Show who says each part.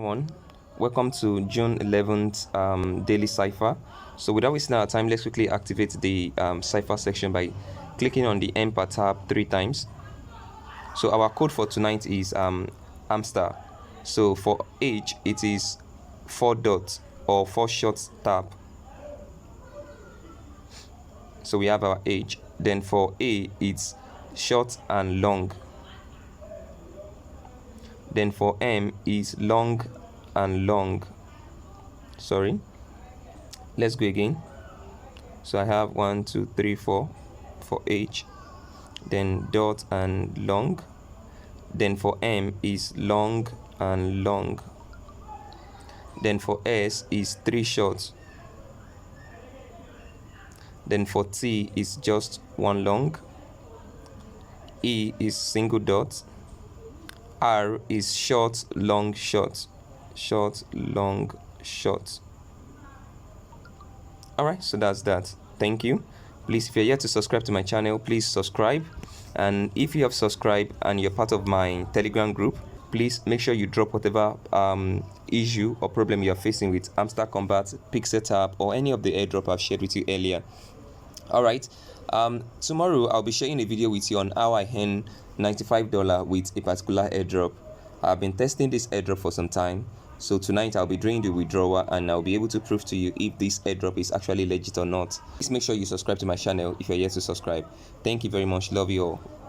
Speaker 1: Everyone, welcome to June 11th daily cipher. So without wasting our time, let's quickly activate the cipher section by clicking on the Enter tab 3 times. So our code for tonight is Hamster. So for H it is 4 dots or 4 short tab. So we have our H. Then for A it's short and long. Then for M is long and long. Sorry, let's go again. So I have 1 2 3 4 for H, then dot and long. Then for M is long and long. Then for S is 3 short. Then for T is just 1 long. E is single dot. R is short, long, short. Short, long, short. Alright, so that's that. Thank you. Please, if you're yet to subscribe to my channel, please subscribe. And if you have subscribed and you're part of my Telegram group, please make sure you drop whatever issue or problem you're facing with Hamster Kombat, Pixel Tab, or any of the airdrop I've shared with you earlier. Alright, tomorrow I'll be sharing a video with you on how I earn $95 with a particular airdrop. I've been testing this airdrop for some time, so tonight I'll be doing the withdrawal and I'll be able to prove to you if this airdrop is actually legit or not. Please make sure you subscribe to my channel if you're yet to subscribe. Thank you very much. Love you all.